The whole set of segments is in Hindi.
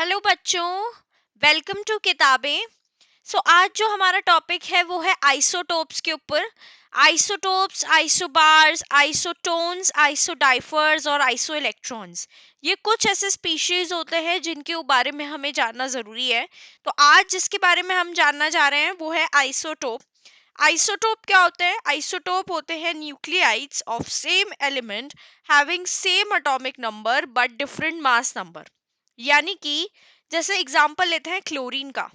हेलो बच्चों, वेलकम टू किताबें। आज जो हमारा टॉपिक है वो है आइसोटोप्स के ऊपर। आइसोटोप्स, आइसोबार्स, आइसोटोन्स, आइसोडाइफर्स और आइसोइलेक्ट्रॉन्स, ये कुछ ऐसे स्पीशीज होते हैं जिनके बारे में हमें जानना जरूरी है। तो आज जिसके बारे में हम जानना चाह रहे हैं वो है आइसोटोप। आइसोटोप क्या होते हैं? आइसोटोप होते हैं nuclides of same element having same atomic number but different mass number. यानी कि जैसे एग्जांपल लेते हैं क्लोरीन का,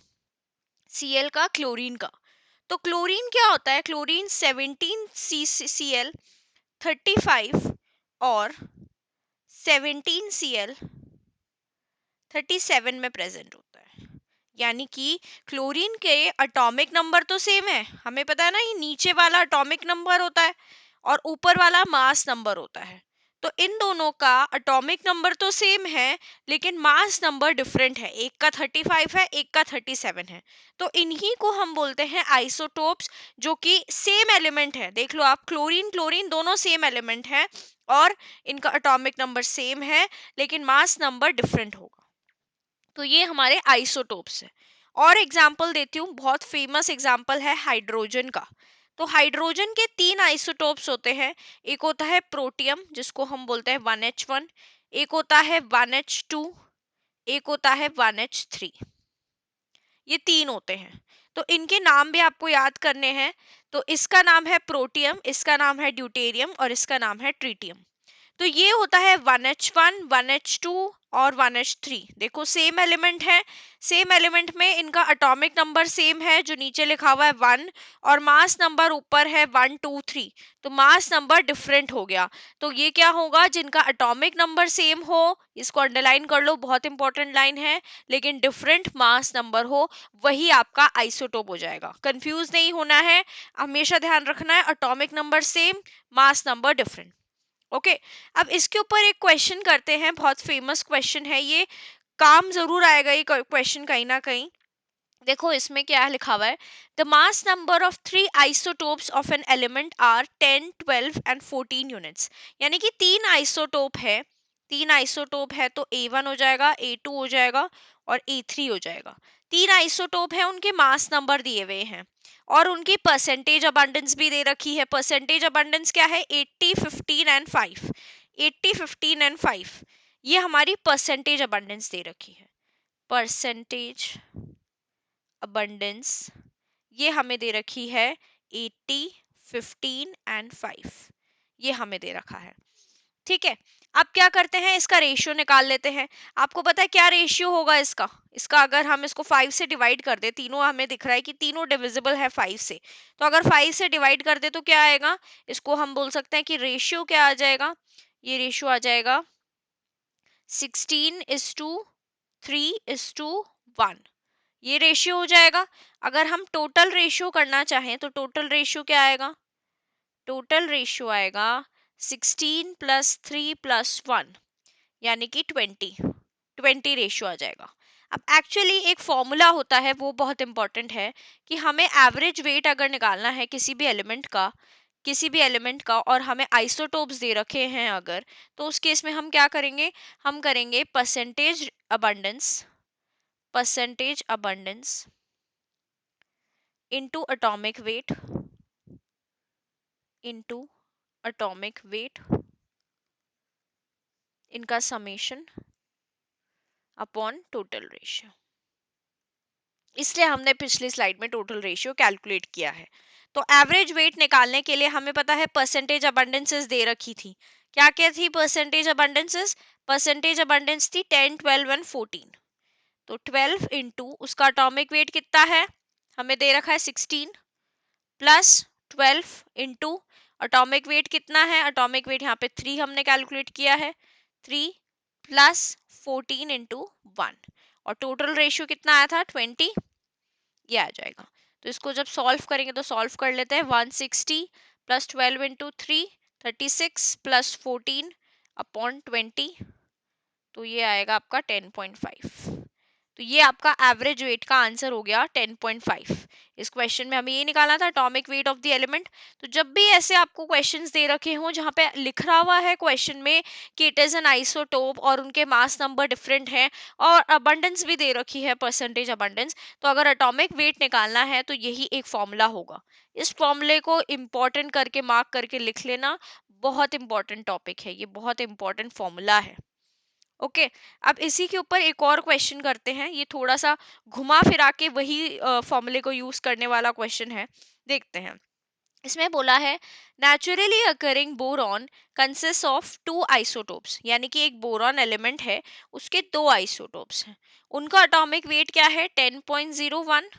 Cl का, क्लोरीन का। तो क्लोरीन क्या होता है? क्लोरीन 17 Cl 35 और 17 Cl 37 में प्रेजेंट होता है। यानी कि क्लोरीन के एटॉमिक नंबर तो सेम है, हमें पता है ना, ये नीचे वाला एटॉमिक नंबर होता है और ऊपर वाला मास नंबर होता है। तो इन दोनों का एटॉमिक नंबर तो सेम है लेकिन मास नंबर डिफरेंट है, एक का 35 है, एक का 37 है। तो इन्हीं को हम बोलते हैं आइसोटोप्स, जो कि सेम एलिमेंट है। देख लो आप, क्लोरीन क्लोरीन दोनों सेम एलिमेंट है और इनका एटॉमिक नंबर सेम है लेकिन मास नंबर डिफरेंट होगा। तो ये हमारे आइसोटोप्स है। और एग्जाम्पल देती हूँ, बहुत फेमस एग्जाम्पल है हाइड्रोजन का। तो हाइड्रोजन के 3 आइसोटोप्स होते हैं। एक होता है प्रोटियम जिसको हम बोलते हैं 1H1, एक होता है 1H2, एक होता है 1H3। ये 3 होते हैं। तो इनके नाम भी आपको याद करने हैं। तो इसका नाम है प्रोटियम, इसका नाम है ड्यूटेरियम और इसका नाम है ट्रीटियम। तो ये होता है 1H1, 1H2 और 1H3। देखो सेम एलिमेंट है, सेम एलिमेंट में इनका एटॉमिक नंबर सेम है जो नीचे लिखा हुआ है 1, और मास नंबर ऊपर है 1 2 3। तो मास नंबर डिफरेंट हो गया। तो ये क्या होगा? जिनका एटॉमिक नंबर सेम हो, इसको अंडरलाइन कर लो, बहुत इंपॉर्टेंट लाइन है, लेकिन डिफरेंट मास नंबर हो, वही आपका आइसोटोप हो जाएगा। कंफ्यूज नहीं होना है, हमेशा ध्यान रखना है atomic number same, mass number different. Okay अब इसके ऊपर एक क्वेश्चन करते हैं, बहुत फेमस क्वेश्चन है ये, काम जरूर आएगा ये क्वेश्चन कहीं ना कहीं। देखो इसमें क्या लिखा हुआ है, the mass number of 3 isotopes of an element are 10 12 and 14 units. यानी कि 3 आइसोटोप है, 3 आइसोटोप है तो A1 हो जाएगा, A2 हो जाएगा और A3 हो जाएगा। 3 आइसोटोप है, उनके मास नंबर दिए हुए हैं और उनकी परसेंटेज अबंडेंस भी दे रखी है। परसेंटेज अबंडेंस क्या है? 80 15 एंड 5। 80 15 एंड 5 ये हमारी परसेंटेज अबंडेंस दे रखी है। परसेंटेज अबंडेंस ये हमें दे रखी है 80 15 एंड 5, ये हमें दे रखा है। ठीक है, अब क्या करते हैं, इसका रेशियो निकाल लेते हैं। आपको पता है क्या रेशियो होगा इसका? इसका अगर हम इसको 5 से डिवाइड कर दे, तीनों हमें दिख रहा है कि तीनों डिविजिबल है 5 से, तो अगर 5 से डिवाइड कर दे तो क्या आएगा? इसको हम बोल सकते हैं कि रेशियो क्या आ जाएगा? ये रेशियो आ जाएगा 16:3:1, ये रेशियो हो जाएगा। अगर हम टोटल रेशियो करना चाहें तो टोटल रेशियो क्या आएगा? टोटल रेशियो आएगा 16 + 3 + 1 यानी कि 20 रेशियो आ जाएगा। अब एक्चुअली एक फॉर्मूला होता है, वो बहुत इंपॉर्टेंट है कि हमें एवरेज वेट अगर निकालना है किसी भी एलिमेंट का, किसी भी एलिमेंट का, और हमें आइसोटोप्स दे रखे हैं अगर, तो उस केस में हम क्या करेंगे? हम करेंगे percentage abundance into atomic weight इनका समेशन अपॉन टोटल रेशियो। इसलिए हमने पिछली स्लाइड में टोटल रेशियो कैलकुलेट किया है। तो एवरेज वेट निकालने के लिए हमें पता है परसेंटेज अबंडेंसेस दे रखी थी। क्या क्या थी परसेंटेज अबंडेंसेस? परसेंटेज अबंडेंस थी 10 12 एंड 14। तो 12 इंटू उसका एटॉमिक वेट कितना है? हमें दे रखा है 16, प्लस 12 इंटू एटॉमिक वेट कितना है? एटॉमिक वेट यहाँ पे 3 हमने कैलकुलेट किया है, 3 प्लस 14 इंटू 1, और टोटल रेशियो कितना आया था? 20, ये आ जाएगा। तो इसको जब सॉल्व करेंगे तो सॉल्व कर लेते हैं, 160 प्लस 12 इंटू 3 36 प्लस 14 अपॉन 20, तो ये आएगा आपका 10.5। तो ये आपका एवरेज वेट का आंसर हो गया 10.5। इस क्वेश्चन में हमें ये निकालना था atomic weight of the element. तो जब भी ऐसे आपको क्वेश्चंस दे रखे हों जहाँ पे लिख रहा हुआ है क्वेश्चन में कि इट इज एन आइसोटोप और उनके मास नंबर डिफरेंट है और अबंडेंस भी दे रखी है परसेंटेज अबंडेंस, तो अगर एटॉमिक वेट निकालना है तो यही एक फॉर्मूला होगा। इस फॉर्मूले को इम्पोर्टेंट करके मार्क करके लिख लेना, बहुत इंपॉर्टेंट टॉपिक है ये, बहुत इंपॉर्टेंट फॉर्मूला है। ओके अब इसी के ऊपर एक और क्वेश्चन करते हैं, ये थोड़ा सा घुमा फिरा के वही फॉर्मूले को यूज करने वाला क्वेश्चन है, देखते हैं। इसमें बोला है naturally occurring boron consist of two isotopes, यानी कि एक बोरॉन एलिमेंट है उसके दो आइसोटोप्स हैं, उनका एटॉमिक वेट क्या है 10.01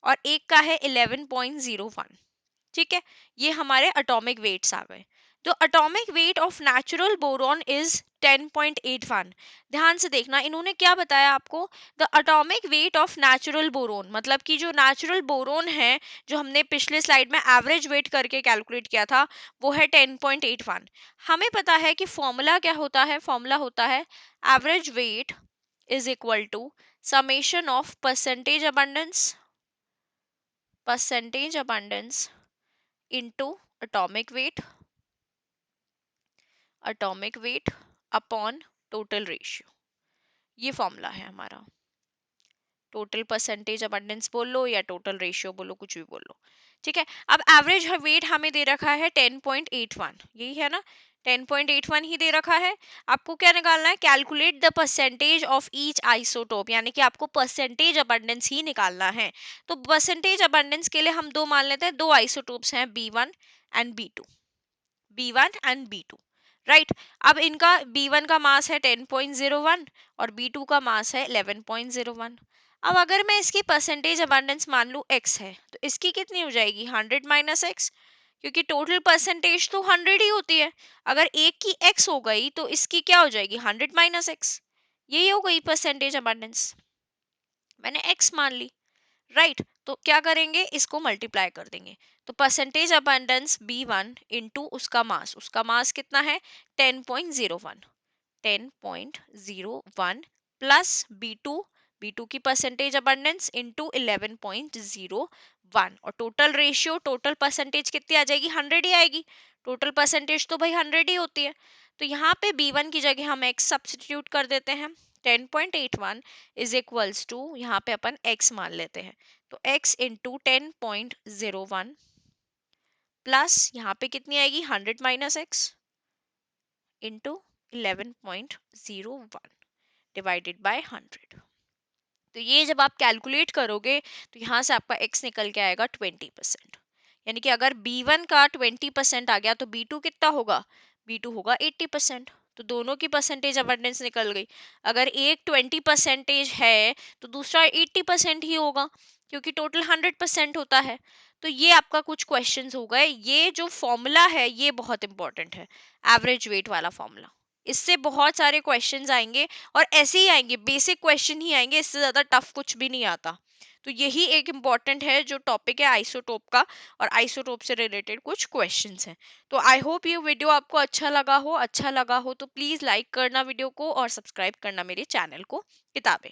और एक का है 11.01। ठीक है, ये हमारे एटॉमिक वेट्स आ गए। तो atomic weight of natural boron is 10.81। ध्यान से देखना इन्होंने क्या बताया आपको, the atomic weight of natural boron, मतलब कि जो नेचुरल बोरोन है जो हमने पिछले स्लाइड में एवरेज वेट करके कैलकुलेट किया था वो है 10.81। हमें पता है कि फॉर्मूला क्या होता है, फॉर्मूला होता है average weight is equal to summation of percentage abundance into atomic weight upon total ratio, ये फॉर्मूला है हमारा। टोटल परसेंटेज अबंडेंस बोल लो या टोटल रेशियो बोलो, कुछ भी बोल लो। ठीक है, अब एवरेज वेट हमें दे रखा है 10.81, यही है ना, 10.81 ही दे रखा है। आपको क्या निकालना है, calculate the percentage of each isotope, यानी कि आपको परसेंटेज अबंडेंस ही निकालना है। तो परसेंटेज अबंडेंस के लिए हम दो मान लेते हैं, दो आइसोटोप्स हैं B1 and B2, B1 and B2, right. अब इनका B1 का मास है 10.01 और B2 का मास है 11.01। अब अगर मैं इसकी परसेंटेज अबंडेंस मान लूं x है, तो इसकी कितनी हो जाएगी 100 माइनस एक्स, क्योंकि टोटल परसेंटेज तो 100 ही होती है। अगर एक की x हो गई तो इसकी क्या हो जाएगी 100 माइनस एक्स, यही हो गई परसेंटेज अबंडेंस, मैंने x मान ली, राइट। तो क्या करेंगे, इसको मल्टीप्लाई कर देंगे। तो परसेंटेज अबंडेंस B1 इंटू उसका मास कितना है 10.01, 10.01 प्लस B2 की परसेंटेज अबंडेंस इंटू 11.01, और टोटल रेशियो, टोटल परसेंटेज कितनी आ जाएगी 100 ही आएगी, टोटल परसेंटेज तो भाई 100 ही होती है। तो यहाँ पे B1 की जगह हम x सब्स्टिट्यूट कर देते हैं, 10.81 इज इक्वल्स टू, यहाँ पे अपन x मान लेते हैं, तो x इंटू 10.01 प्लस यहाँ पे कितनी आएगी 100 minus x into 11.01 divided by 100। तो ये जब आप कैलकुलेट करोगे तो यहाँ से आपका x निकल के आएगा 20%, यानी कि अगर B1 का 20% आ गया तो B2 कितना होगा, B2 होगा 80%। तो दोनों की परसेंटेज अबंडेंस निकल गई। अगर एक 20% है तो दूसरा 80% ही होगा, क्योंकि टोटल 100% होता है। तो ये आपका कुछ क्वेश्चंस हो गए। ये जो फॉर्मूला है ये बहुत इंपॉर्टेंट है, एवरेज वेट वाला फॉर्मूला। इससे बहुत सारे क्वेश्चंस आएंगे और ऐसे ही आएंगे, बेसिक क्वेश्चन ही आएंगे, इससे ज्यादा टफ कुछ भी नहीं आता। तो यही एक इम्पॉर्टेंट है जो टॉपिक है आइसोटोप का, और आइसोटोप से रिलेटेड कुछ क्वेश्चंस हैं। तो आई होप ये वीडियो आपको अच्छा लगा हो तो प्लीज लाइक करना वीडियो को और सब्सक्राइब करना मेरे चैनल को किताबें।